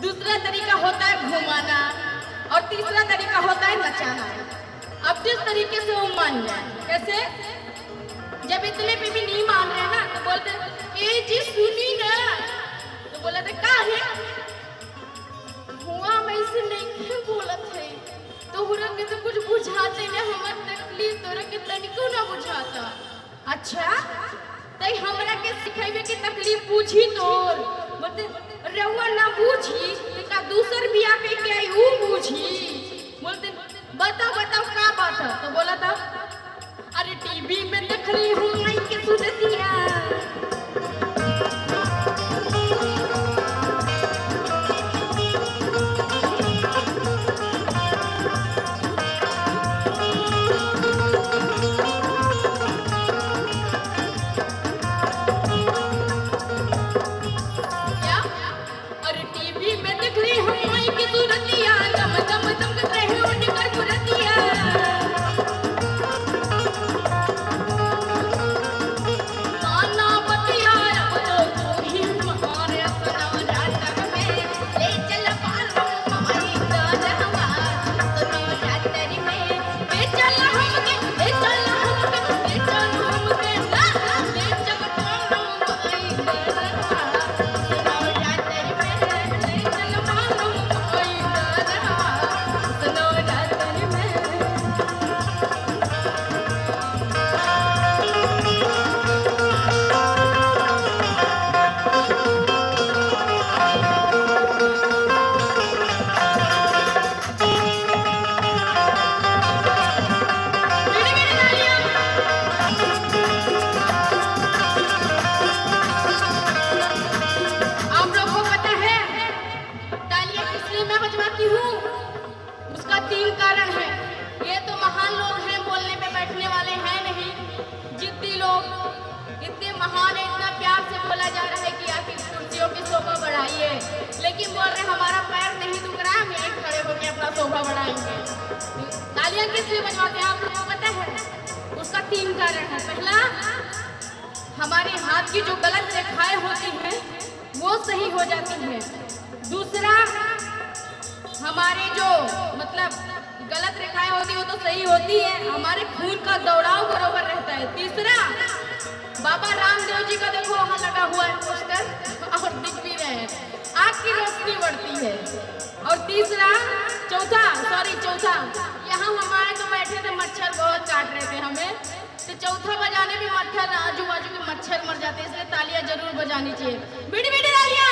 दूसरा तरीका होता है घुमाना और तीसरा तरीका होता है नचाना। अब जिस तरीके से वो मान जाए, कैसे? जब इतने पे भी नहीं मान रहे ना तो बोलते ए जी सुनी ना, तो बोला था का है हुआ मैं इसे नहीं बोलत है तो हुरा के तो कुछ बुझाते ना हमर तकलीफ तोरा के तनिको ना बुझाता। अच्छा तई हमरा के सिखाइबे के तकलीफ पूछी तोर बोलते रउआ ना पूछी का दूसर बिया के आई ऊ पूछी। बोलते बताओ बताओ का बात है? तो बोला था अरे टीवी में देख रही हूँ मैं के सुनतिया। लेकिन बोल रहे हमारा पैर नहीं दुख रहा, हम यहीं खड़े होकर अपना शोभा बढ़ाएंगे। तालियां किस लिए बजवाते हैं आप लोगों को पता है? उसका 3 कारण है। पहला, हमारे हाथ की जो गलत रेखाएं होती हैं वो सही हो जाती है। दूसरा, हमारे जो मतलब गलत रेखाएं होती है वो तो सही होती है, हमारे खून का दौड़ाव बराबर रहता है। तीसरा, बाबा रामदेव जी का देखो वहाँ लगा हुआ है पोस्टर और दिख भी रहे हैं, आँख की रोशनी बढ़ती है। और तीसरा, चौथा, यहाँ हम आए तो बैठे थे, मच्छर बहुत काट रहे थे हमें, तो चौथा बजाने में मच्छर आजू बाजू के मच्छर मर जाते हैं, इसलिए तालियां जरूर बजानी चाहिए। बीड़ी बीड़ी तालियां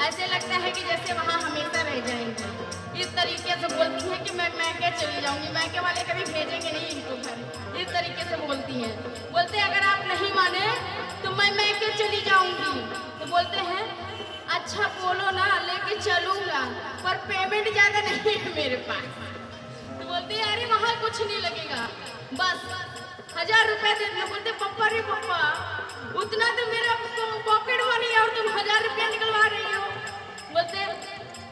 ऐसे लगता है कि जैसे वहाँ हमेशा रह जाएंगे। इस तरीके से बोलती हैं कि मैं मैके चली जाऊंगी, मैके वाले कभी भेजेंगे नहीं इनको घर। इस तरीके से बोलती हैं। बोलते हैं अगर आप नहीं माने तो मैं मैके चली जाऊंगी, तो बोलते हैं अच्छा बोलो ना, लेके चलूंगा पर पेमेंट ज्यादा नहीं है मेरे पास। तो बोलते हैं अरे वहाँ कुछ नहीं लगेगा, बस 1000 रुपए दे दो। बोलते पप्पा रे पप्पा, उतना तो मेरा पॉकेट मनी है और तुम 1000 रुपया निकलवा रही हो। बोलते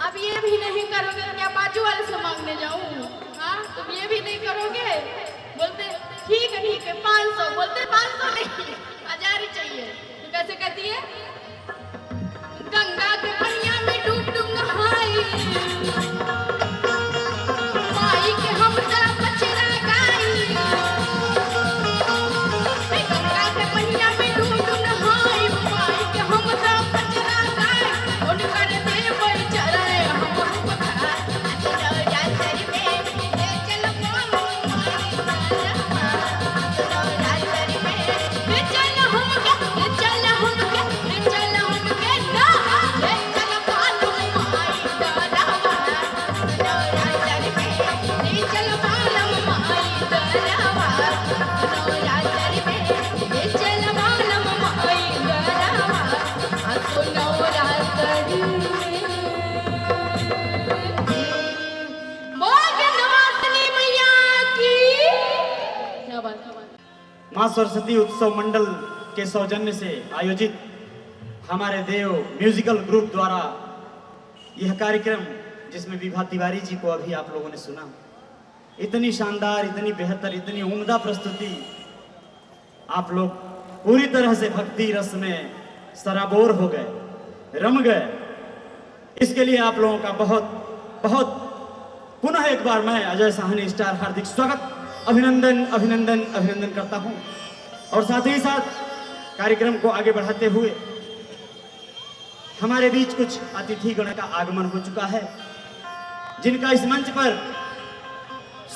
अब ये भी नहीं करोगे क्या बाजू वाले से मांगने जाऊं? हाँ तुम ये भी नहीं करोगे? बोलते ठीक है 500। बोलते 500 नहीं 1000 ही चाहिए। तो कैसे कहती है, गंगा के पनिया में डूब डूब नहाई, माई के हम तरफ बचरा गाई, गंगा के पनिया में डूब डूब नहाई, माई के हम तरफ बचरा गाई, उनकर दे कोई चले हम मां सरस्वती उत्सव मंडल के सौजन्य से आयोजित हमारे देव म्यूजिकल ग्रुप द्वारा यह कार्यक्रम, जिसमें विभा तिवारी जी को अभी आप लोगों ने सुना, इतनी शानदार, इतनी बेहतर, इतनी उम्दा प्रस्तुति, आप लोग पूरी तरह से भक्ति रस में सराबोर हो गए, रम गए। इसके लिए आप लोगों का बहुत बहुत पुनः एक बार मैं अजय साहनी स्टार हार्दिक स्वागत, अभिनंदन अभिनंदन अभिनंदन करता हूं। और साथ ही साथ कार्यक्रम को आगे बढ़ाते हुए हमारे बीच कुछ अतिथि गण का आगमन हो चुका है, जिनका इस मंच पर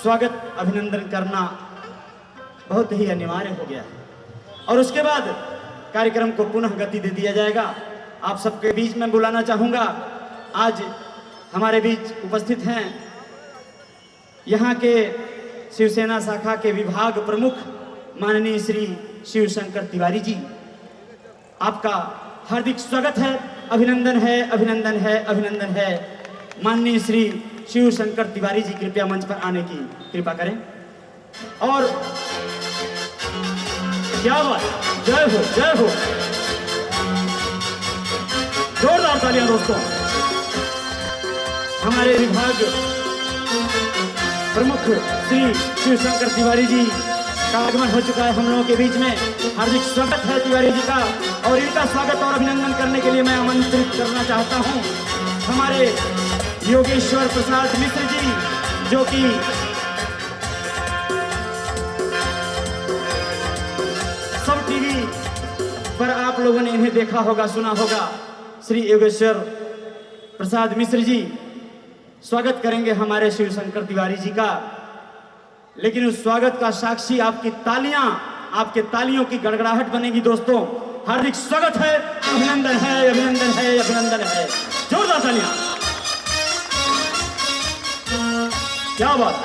स्वागत अभिनंदन करना बहुत ही अनिवार्य हो गया है। और उसके बाद कार्यक्रम को पुनः गति दे दिया जाएगा। आप सबके बीच में बुलाना चाहूंगा, आज हमारे बीच उपस्थित हैं यहाँ के शिवसेना शाखा के विभाग प्रमुख माननीय श्री शिवशंकर तिवारी जी। आपका हार्दिक स्वागत है, अभिनंदन है, अभिनंदन है, अभिनंदन है। माननीय श्री शिवशंकर तिवारी जी कृपया मंच पर आने की कृपा करें। और क्या बात, जय हो, जय हो, जोरदार तालियां दोस्तों। हमारे विभाग प्रमुख श्री शिवशंकर तिवारी जी का आगमन हो चुका है हम लोगों के बीच में। हार्दिक स्वागत है तिवारी जी का। और इनका स्वागत और अभिनंदन करने के लिए मैं आमंत्रित करना चाहता हूं हमारे योगेश्वर प्रसाद मिश्र जी, जो कि सब टीवी पर आप लोगों ने इन्हें देखा होगा, सुना होगा। श्री योगेश्वर प्रसाद मिश्र जी स्वागत करेंगे हमारे शिवशंकर तिवारी जी का। लेकिन उस स्वागत का साक्षी आपकी तालियां, आपके तालियों की गड़गड़ाहट बनेगी दोस्तों। हार्दिक स्वागत है, अभिनंदन है, अभिनंदन है, अभिनंदन है। जोरदार तालियां। क्या बात।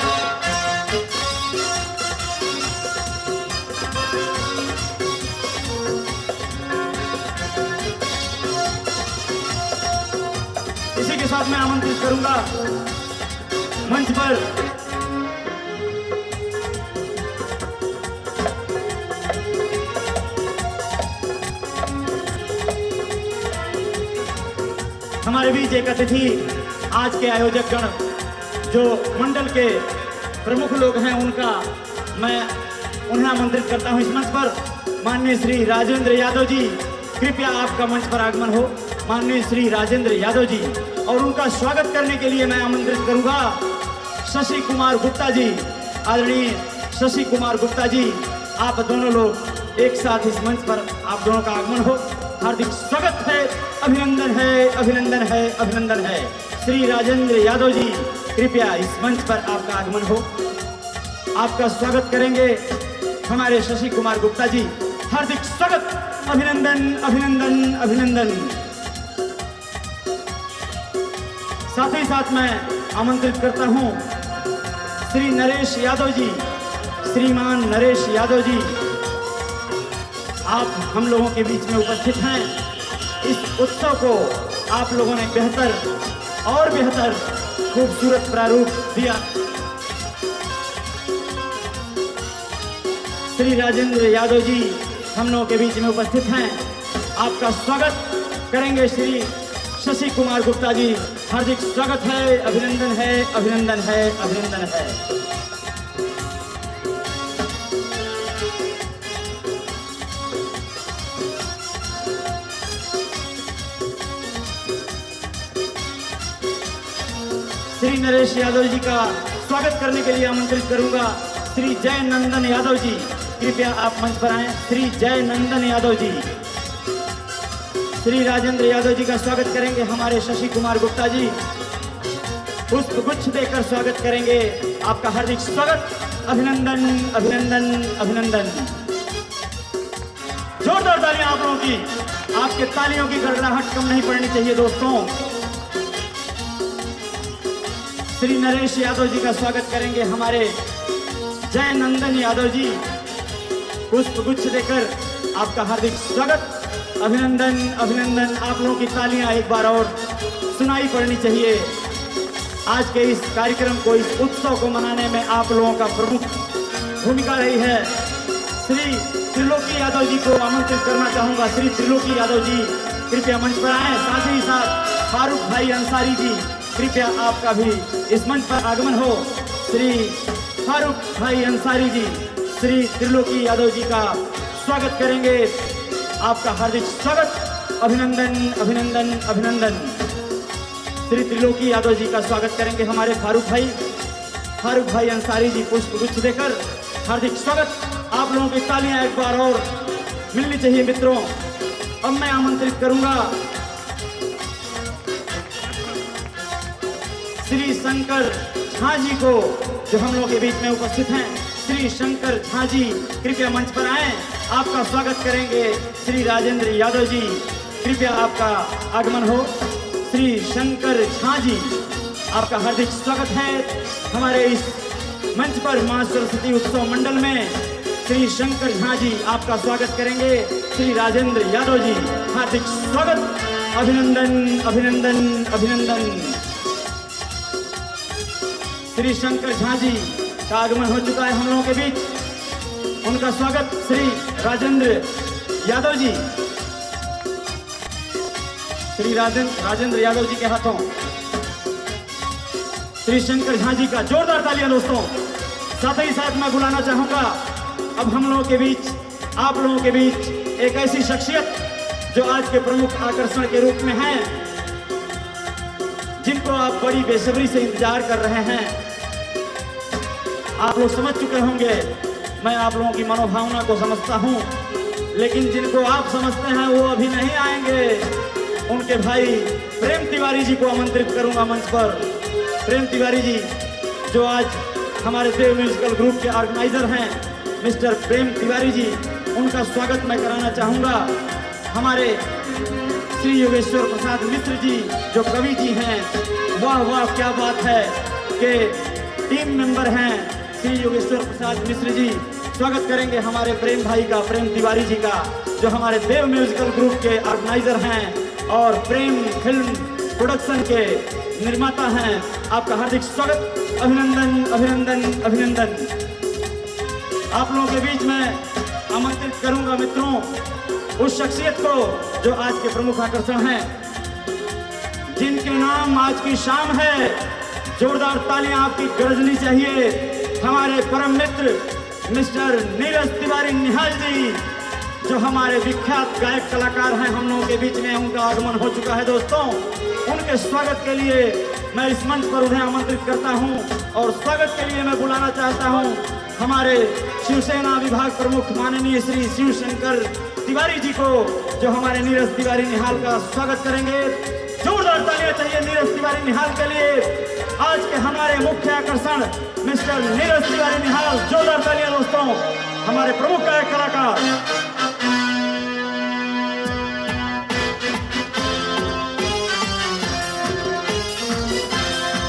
इसी के साथ मैं आमंत्रित करूंगा मंच पर हमारे बीच एक अतिथि, आज के आयोजक गण जो मंडल के प्रमुख लोग हैं, उनका मैं उन्हें आमंत्रित करता हूं इस मंच पर। माननीय श्री राजेंद्र यादव जी, कृपया आपका मंच पर आगमन हो। माननीय श्री राजेंद्र यादव जी, और उनका स्वागत करने के लिए मैं आमंत्रित करूंगा शशि कुमार गुप्ता जी। आदरणीय शशि कुमार गुप्ता जी, आप दोनों लोग एक साथ इस मंच पर आप दोनों का आगमन हो। हार्दिक स्वागत है, अभिनंदन है, अभिनंदन है, अभिनंदन है। श्री राजेंद्र यादव जी, कृपया इस मंच पर आपका आगमन हो। आपका स्वागत करेंगे हमारे शशि कुमार गुप्ता जी। हार्दिक स्वागत, अभिनंदन अभिनंदन अभिनंदन। साथ ही साथ मैं आमंत्रित करता हूं श्री नरेश यादव जी, श्रीमान नरेश यादव जी, आप हम लोगों के बीच में उपस्थित हैं। इस उत्सव को आप लोगों ने बेहतर और बेहतर खूबसूरत प्रारूप दिया। श्री राजेंद्र यादव जी हम लोगों के बीच में उपस्थित हैं। आपका स्वागत करेंगे श्री शशि कुमार गुप्ता जी। हार्दिक स्वागत है, अभिनंदन है, अभिनंदन है, अभिनंदन है। श्री नरेश यादव जी का स्वागत करने के लिए आमंत्रित करूंगा श्री जय नंदन यादव जी। कृपया आप मंच पर आएं। श्री जय नंदन यादव जी। श्री राजेंद्र यादव जी का स्वागत करेंगे हमारे शशि कुमार गुप्ता जी। पुष्प गुच्छ देकर स्वागत करेंगे। आपका हार्दिक स्वागत, अभिनंदन अभिनंदन अभिनंदन। जोरदार तालियां आप लोगों की। आपके तालियों की गड़गड़ाहट कम नहीं पड़नी चाहिए दोस्तों। श्री नरेश यादव जी का स्वागत करेंगे हमारे जय नंदन यादव जी। पुष्प गुच्छ देकर आपका हार्दिक स्वागत, अभिनंदन अभिनंदन। आप लोगों की तालियां एक बार और सुनाई पड़नी चाहिए। आज के इस कार्यक्रम को, इस उत्सव को मनाने में आप लोगों का प्रमुख भूमिका रही है। श्री त्रिलोकी यादव जी को आमंत्रित करना चाहूंगा। श्री त्रिलोकी यादव जी कृपया मंच पर आए। साथ ही साथ फारूक भाई अंसारी जी, कृपया आपका भी इस मंच पर आगमन हो। श्री फारूक भाई अंसारी जी श्री त्रिलोकी यादव जी का स्वागत करेंगे। आपका हार्दिक स्वागत, अभिनंदन अभिनंदन अभिनंदन। श्री त्रिलोकी यादव जी का स्वागत करेंगे हमारे फारूक भाई अंसारी जी पुष्प गुच्छ देकर। हार्दिक स्वागत। आप लोगों की तालियां एक बार और मिलनी चाहिए मित्रों। अब मैं आमंत्रित करूंगा श्री शंकर झा जी को, जो हम लोगों के बीच में उपस्थित हैं। श्री शंकर झा जी कृपया मंच पर आएं। आपका स्वागत करेंगे श्री राजेंद्र यादव जी, कृपया आपका आगमन हो। श्री शंकर झा जी, आपका हार्दिक स्वागत है हमारे इस मंच पर। मां सरस्वती उत्सव मंडल में श्री शंकर झा जी आपका स्वागत करेंगे। श्री राजेंद्र यादव जी, हार्दिक स्वागत, अभिनंदन अभिनंदन अभिनंदन। श्री शंकर झा जी का आगमन हो चुका है हम लोगों के बीच। उनका स्वागत श्री राजेंद्र यादव जी, श्री राजेंद्र यादव जी के हाथों श्री शंकर झा जी का जोरदार तालियां दोस्तों। साथ ही साथ मैं बुलाना चाहूंगा अब हम लोगों के बीच, आप लोगों के बीच एक ऐसी शख्सियत जो आज के प्रमुख आकर्षण के रूप में है, जिनको आप बड़ी बेसब्री से इंतजार कर रहे हैं। आप लोग समझ चुके होंगे, मैं आप लोगों की मनोभावना को समझता हूं, लेकिन जिनको आप समझते हैं वो अभी नहीं आएंगे। उनके भाई प्रेम तिवारी जी को आमंत्रित करूंगा मंच पर। प्रेम तिवारी जी जो आज हमारे देव म्यूजिकल ग्रुप के ऑर्गेनाइजर हैं, मिस्टर प्रेम तिवारी जी, उनका स्वागत मैं कराना चाहूंगा। हमारे श्री योगेश्वर प्रसाद मिश्र जी जो कवि जी हैं, वाह वाह क्या बात है कि टीम मेंबर हैं श्री योगेश्वर प्रसाद मिश्र जी। स्वागत करेंगे हमारे प्रेम भाई का, प्रेम तिवारी जी का, जो हमारे देव म्यूजिकल ग्रुप के ऑर्गेनाइजर हैं और प्रेम फिल्म प्रोडक्शन के निर्माता हैं। आपका हार्दिक स्वागत, अभिनंदन अभिनंदन अभिनंदन। आप लोगों के बीच में आमंत्रित करूंगा मित्रों उस शख्सियत को जो आज के प्रमुख आकर्षण हैं, जिनके नाम आज की शाम है। जोरदार तालियां आपकी गरजनी चाहिए। हमारे परम मित्र मिस्टर नीरज तिवारी निहाल जी, जो हमारे विख्यात गायक कलाकार हैं, हम लोगों के बीच में उनका आगमन हो चुका है दोस्तों। उनके स्वागत के लिए मैं इस मंच पर उन्हें आमंत्रित करता हूं और स्वागत के लिए मैं बुलाना चाहता हूं हमारे शिवसेना विभाग प्रमुख माननीय श्री शिवशंकर तिवारी जी को, जो हमारे नीरज तिवारी निहाल का स्वागत करेंगे। जोरदार तालियां चाहिए नीरज तिवारी निहाल के लिए। आज के हमारे मुख्य आकर्षण मिस्टर नीरज तिवारी निहाल। जोरदार तालियां दोस्तों, हमारे प्रमुख गायक कलाकार।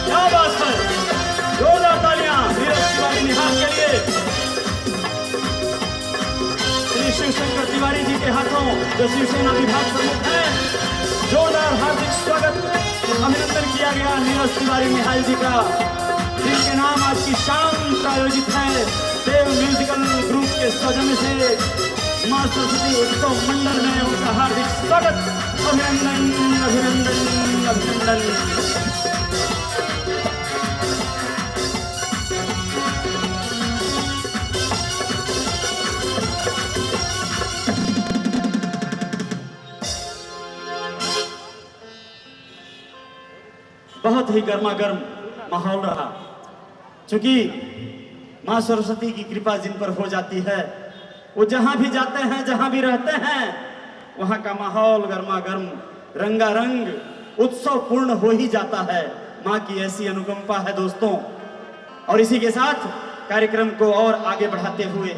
क्या बात है, जोरदार तालियां नीरज तिवारी निहाल के लिए। श्री शिवशंकर तिवारी जी के हाथों, जो शिवसेना विभाग प्रमुख हैं, जोरदार हार्दिक स्वागत अभिनंदन किया गया नीरज तिवारी निहाल जी का, जिनके नाम आज की शाम आयोजित है देव म्यूजिकल ग्रुप के सौजन्य से मां सरस्वती उत्सव मंडल में। उनका हार्दिक स्वागत, अभिनंदन अभिनंदन अभिनंदन। बहुत ही गर्मा गर्म माहौल रहा, क्योंकि मां सरस्वती की कृपा जिन पर हो जाती है वो जहां भी जाते हैं, जहां भी रहते हैं, वहां का माहौल गर्मा गर्म, रंगारंग, उत्सव पूर्ण हो ही जाता है। मां की ऐसी अनुकंपा है दोस्तों। और इसी के साथ कार्यक्रम को और आगे बढ़ाते हुए,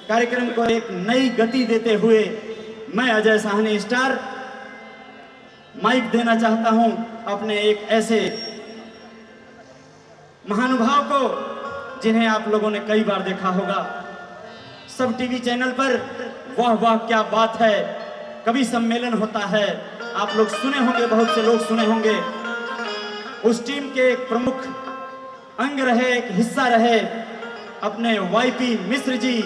कार्यक्रम को एक नई गति देते हुए, मैं अजय साहनी स्टार माइक देना चाहता हूं अपने एक ऐसे महानुभाव को जिन्हें आप लोगों ने कई बार देखा होगा सब टीवी चैनल पर। वाह वाह क्या बात है, कवि सम्मेलन होता है, आप लोग सुने होंगे, बहुत से लोग सुने होंगे। उस टीम के एक प्रमुख अंग रहे, एक हिस्सा रहे अपने वाईपी मिश्र जी।